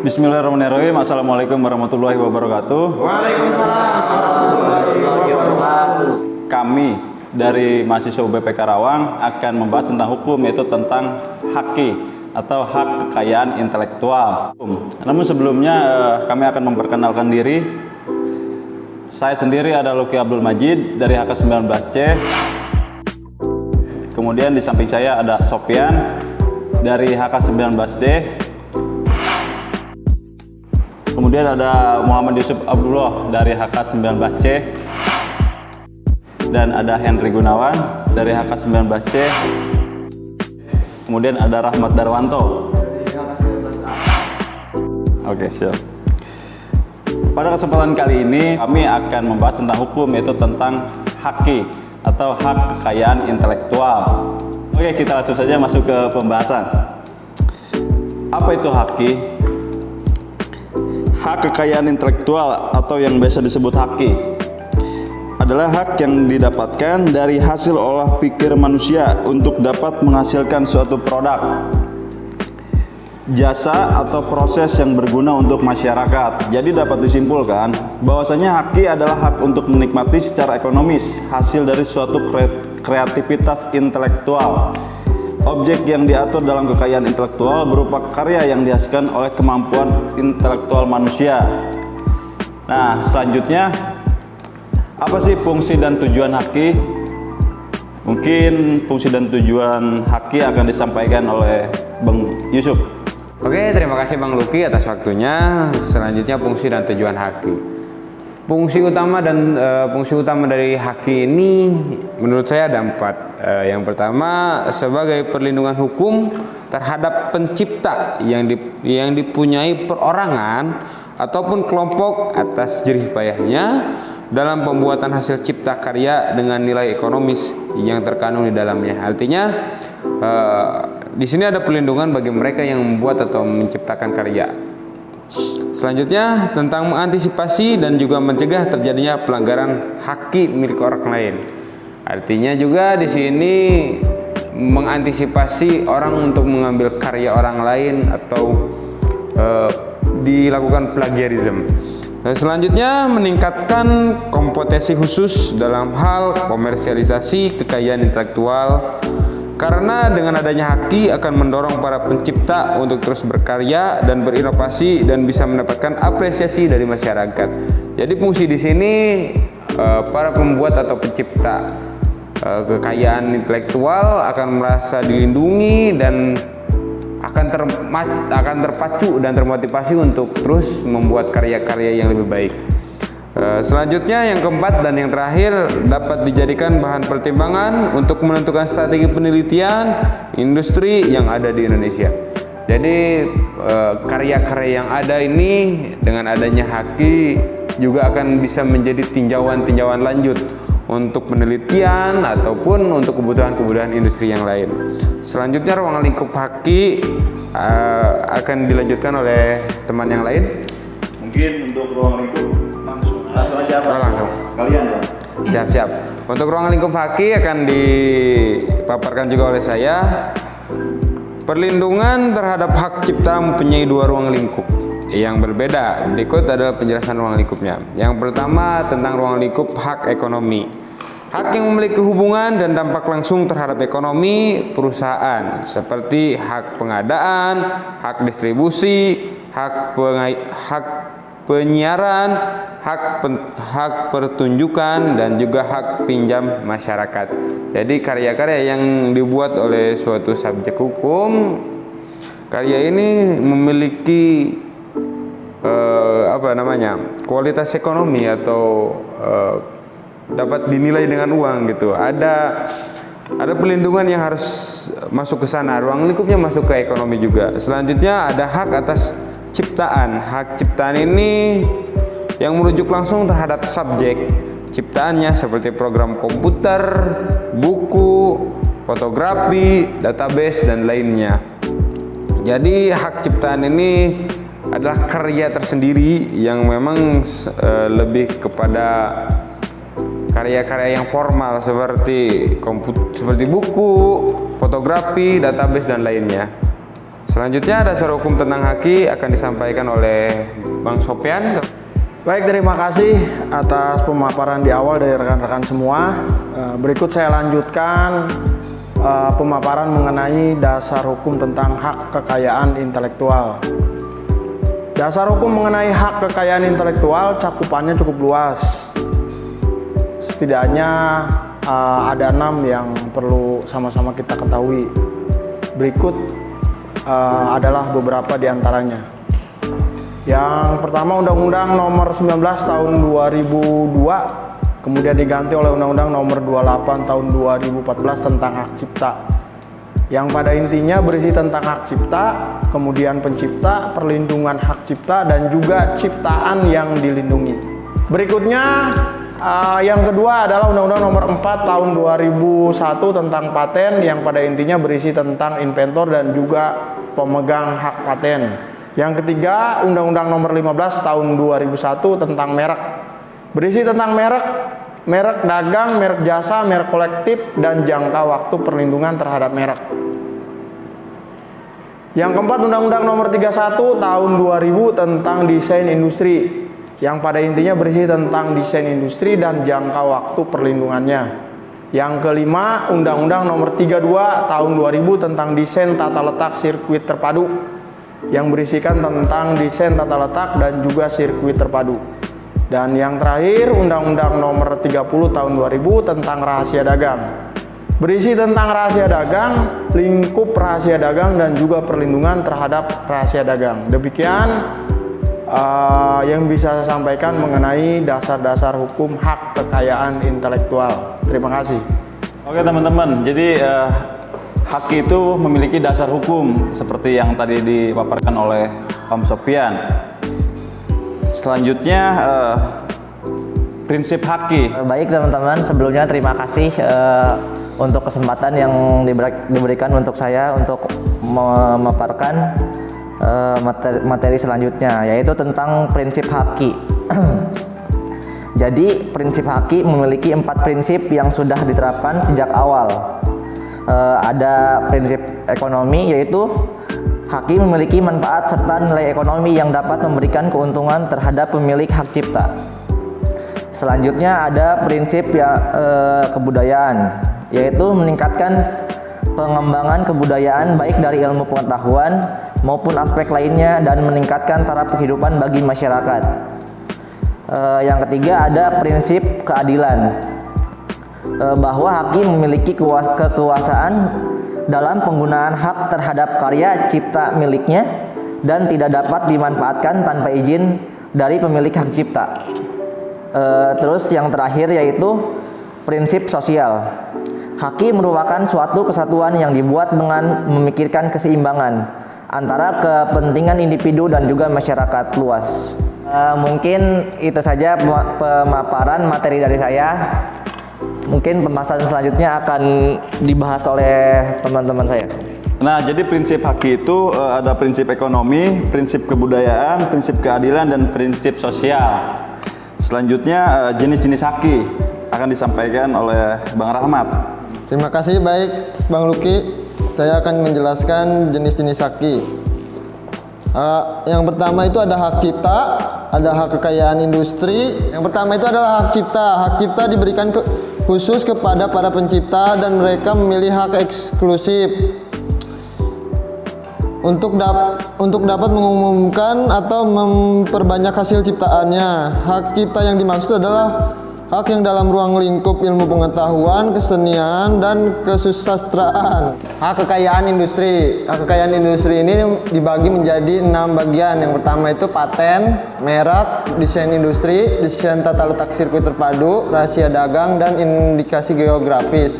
Bismillahirrahmanirrahim. Assalamualaikum warahmatullahi wabarakatuh. Waalaikumsalam warahmatullahi wabarakatuh. Kami dari mahasiswa UBP Karawang akan membahas tentang hukum, yaitu tentang HAKI atau hak kekayaan intelektual. Namun sebelumnya kami akan memperkenalkan diri. Saya sendiri adalah Luki Abdul Majid dari HK19C. Kemudian di samping saya ada Sopyan dari HK19D. Kemudian ada Muhammad Yusuf Abdullah dari HK19C. Dan ada Henry Gunawan dari HK19C. Kemudian ada Rahmat Darwanto dari HK19A. Oke, siap. Pada kesempatan kali ini kami akan membahas tentang hukum, yaitu tentang HAKI atau hak kekayaan intelektual. Oke, kita langsung saja masuk ke pembahasan. Apa itu HAKI? Hak kekayaan intelektual atau yang biasa disebut HAKI adalah hak yang didapatkan dari hasil olah pikir manusia untuk dapat menghasilkan suatu produk, jasa atau proses yang berguna untuk masyarakat. Jadi dapat disimpulkan bahwasanya HAKI adalah hak untuk menikmati secara ekonomis hasil dari suatu kreativitas intelektual. Objek yang diatur dalam kekayaan intelektual berupa karya yang dihasilkan oleh kemampuan intelektual manusia. Nah, selanjutnya apa sih fungsi dan tujuan HAKI? Mungkin fungsi dan tujuan HAKI akan disampaikan oleh Bang Yusuf. Oke, terima kasih Bang Luki atas waktunya. Selanjutnya fungsi dan tujuan HAKI. Fungsi utama dari HAKI ini menurut saya ada 4. Yang pertama, sebagai perlindungan hukum terhadap pencipta yang dipunyai perorangan ataupun kelompok atas jerih payahnya dalam pembuatan hasil cipta karya dengan nilai ekonomis yang terkandung di dalamnya. Artinya di sini ada perlindungan bagi mereka yang membuat atau menciptakan karya. Selanjutnya tentang mengantisipasi dan juga mencegah terjadinya pelanggaran HAKI milik orang lain. Artinya juga di sini mengantisipasi orang untuk mengambil karya orang lain atau dilakukan plagiarisme. Selanjutnya meningkatkan kompetensi khusus dalam hal komersialisasi kekayaan intelektual, karena dengan adanya HAKI akan mendorong para pencipta untuk terus berkarya dan berinovasi dan bisa mendapatkan apresiasi dari masyarakat. Jadi fungsi di sini para pembuat atau pencipta kekayaan intelektual akan merasa dilindungi dan akan terpacu dan termotivasi untuk terus membuat karya-karya yang lebih baik. Selanjutnya yang keempat dan yang terakhir, dapat dijadikan bahan pertimbangan untuk menentukan strategi penelitian industri yang ada di Indonesia. Jadi karya-karya yang ada ini dengan adanya HAKI juga akan bisa menjadi tinjauan-tinjauan lanjut untuk penelitian ataupun untuk kebutuhan-kebutuhan industri yang lain. Selanjutnya ruang lingkup HAKI akan dilanjutkan oleh teman yang lain. Mungkin untuk ruang lingkup langsung aja Pak. Langsung. Sekalian Pak. Siap-siap. Untuk ruang lingkup HAKI akan dipaparkan juga oleh saya. Perlindungan terhadap hak cipta mempunyai 2 ruang lingkup yang berbeda. Berikut adalah penjelasan ruang lingkupnya. Yang pertama tentang ruang lingkup hak ekonomi. Hak yang memiliki hubungan dan dampak langsung terhadap ekonomi perusahaan, seperti hak pengadaan, hak distribusi, hak penyiaran, hak pertunjukan, dan juga hak pinjam masyarakat. Jadi karya-karya yang dibuat oleh suatu subjek hukum, karya ini memiliki kualitas ekonomi atau dapat dinilai dengan uang gitu. Ada perlindungan yang harus masuk ke sana. Ruang lingkupnya masuk ke ekonomi juga. Selanjutnya ada hak atas ciptaan. Hak ciptaan ini yang merujuk langsung terhadap subjek ciptaannya, seperti program komputer, buku, fotografi, database, dan lainnya. Jadi hak ciptaan ini adalah karya tersendiri yang memang lebih kepada karya-karya yang formal seperti buku, fotografi, database, dan lainnya. Selanjutnya dasar hukum tentang haki akan disampaikan oleh Bang Sopyan. Baik, terima kasih atas pemaparan di awal dari rekan-rekan semua. Berikut saya lanjutkan pemaparan mengenai dasar hukum tentang hak kekayaan intelektual. Dasar hukum mengenai hak kekayaan intelektual cakupannya cukup luas. Setidaknya ada 6 yang perlu sama-sama kita ketahui. Berikut adalah beberapa di antaranya. Yang pertama, Undang-Undang Nomor 19 Tahun 2002, kemudian diganti oleh Undang-Undang Nomor 28 Tahun 2014 tentang hak cipta, yang pada intinya berisi tentang hak cipta, kemudian pencipta, perlindungan hak cipta, dan juga ciptaan yang dilindungi. Berikutnya, yang kedua adalah Undang-Undang Nomor 4 Tahun 2001 tentang paten, yang pada intinya berisi tentang inventor dan juga pemegang hak paten. Yang ketiga, Undang-Undang Nomor 15 Tahun 2001 tentang merek, berisi tentang merek dagang, merek jasa, merek kolektif, dan jangka waktu perlindungan terhadap merek. Yang keempat, Undang-Undang Nomor 31 Tahun 2000 tentang desain industri, yang pada intinya berisi tentang desain industri dan jangka waktu perlindungannya. Yang kelima, Undang-Undang Nomor 32 Tahun 2000 tentang desain tata letak sirkuit terpadu, yang berisikan tentang desain tata letak dan juga sirkuit terpadu. Dan yang terakhir, Undang-Undang Nomor 30 Tahun 2000 tentang rahasia dagang, berisi tentang rahasia dagang, lingkup rahasia dagang, dan juga perlindungan terhadap rahasia dagang. Demikian yang bisa saya sampaikan mengenai dasar-dasar hukum hak kekayaan intelektual. Terima kasih. Oke teman-teman, jadi haki itu memiliki dasar hukum seperti yang tadi dipaparkan oleh Pak Sopyan. Selanjutnya prinsip haki. Baik teman-teman, sebelumnya terima kasih untuk kesempatan yang diberikan untuk saya untuk memaparkan materi selanjutnya, yaitu tentang prinsip haki. Jadi prinsip haki memiliki 4 prinsip yang sudah diterapkan sejak awal. Ada prinsip ekonomi, yaitu haki memiliki manfaat serta nilai ekonomi yang dapat memberikan keuntungan terhadap pemilik hak cipta. Selanjutnya ada prinsip kebudayaan, yaitu meningkatkan pengembangan kebudayaan baik dari ilmu pengetahuan maupun aspek lainnya dan meningkatkan taraf kehidupan bagi masyarakat. Yang ketiga ada prinsip keadilan, bahwa hakim memiliki kekuasaan dalam penggunaan hak terhadap karya cipta miliknya dan tidak dapat dimanfaatkan tanpa izin dari pemilik hak cipta. Terus yang terakhir yaitu prinsip sosial. Hakim merupakan suatu kesatuan yang dibuat dengan memikirkan keseimbangan antara kepentingan individu dan juga masyarakat luas. Mungkin itu saja pemaparan materi dari saya. Mungkin pembahasan selanjutnya akan dibahas oleh teman-teman saya. Nah, jadi prinsip haki itu ada prinsip ekonomi, prinsip kebudayaan, prinsip keadilan, dan prinsip sosial. Selanjutnya jenis-jenis haki akan disampaikan oleh Bang Rahmat. Terima kasih, baik Bang Luki. Saya akan menjelaskan jenis-jenis haki. Yang pertama itu ada hak cipta, ada hak kekayaan industri. Yang pertama itu adalah hak cipta. Hak cipta diberikan khusus kepada para pencipta dan mereka memilih hak eksklusif untuk dapat mengumumkan atau memperbanyak hasil ciptaannya. Hak cipta yang dimaksud adalah hak yang dalam ruang lingkup ilmu pengetahuan, kesenian, dan kesusastraan. Hak kekayaan industri. Hak kekayaan industri ini dibagi menjadi 6 bagian. Yang pertama itu paten, merek, desain industri, desain tata letak sirkuit terpadu, rahasia dagang, dan indikasi geografis.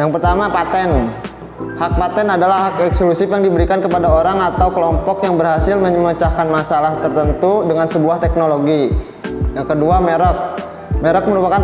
Yang pertama paten. Hak paten adalah hak eksklusif yang diberikan kepada orang atau kelompok yang berhasil memecahkan masalah tertentu dengan sebuah teknologi. Yang kedua merek. Merek merupakan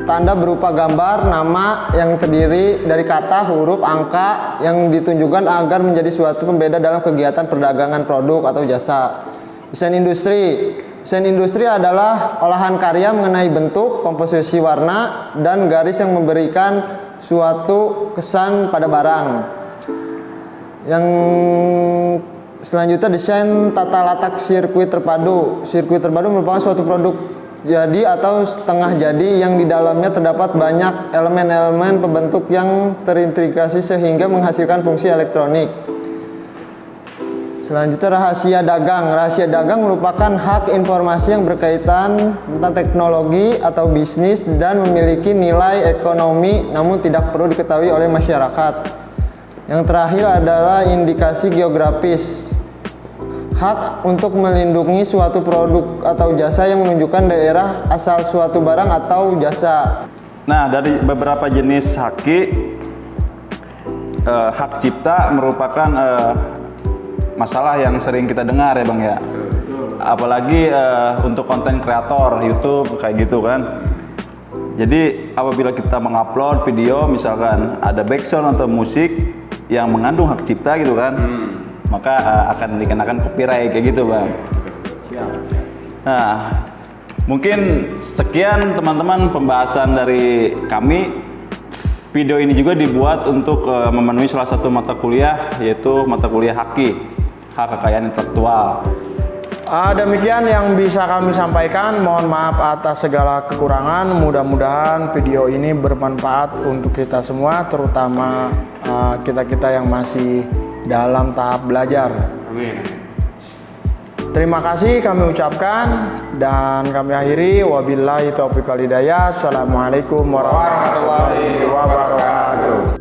tanda berupa gambar, nama yang terdiri dari kata, huruf, angka yang ditunjukkan agar menjadi suatu pembeda dalam kegiatan perdagangan produk atau jasa. Desain industri. Desain industri adalah olahan karya mengenai bentuk, komposisi warna, dan garis yang memberikan suatu kesan pada barang. Yang selanjutnya desain tata letak sirkuit terpadu. Sirkuit terpadu merupakan suatu produk jadi atau setengah jadi yang di dalamnya terdapat banyak elemen-elemen pembentuk yang terintegrasi sehingga menghasilkan fungsi elektronik. Selanjutnya rahasia dagang. Rahasia dagang merupakan hak informasi yang berkaitan tentang teknologi atau bisnis dan memiliki nilai ekonomi namun tidak perlu diketahui oleh masyarakat. Yang terakhir adalah indikasi geografis. Hak untuk melindungi suatu produk atau jasa yang menunjukkan daerah asal suatu barang atau jasa. Nah, dari beberapa jenis haki, hak cipta merupakan masalah yang sering kita dengar ya Bang ya. Apalagi untuk konten kreator YouTube kayak gitu kan. Jadi apabila kita mengupload video misalkan ada background atau musik yang mengandung hak cipta gitu kan, maka akan dikenakan copyright kayak gitu Bang. Nah, mungkin sekian teman-teman pembahasan dari kami. Video ini juga dibuat untuk memenuhi salah satu mata kuliah, yaitu mata kuliah Haki, hak kekayaan intelektual. Demikian yang bisa kami sampaikan. Mohon maaf atas segala kekurangan. Mudah-mudahan video ini bermanfaat untuk kita semua, terutama kita-kita yang masih dalam tahap belajar. Amin. Terima kasih kami ucapkan dan kami akhiri. Wabillahi taufiq wal hidayah. Assalamualaikum warahmatullahi wabarakatuh.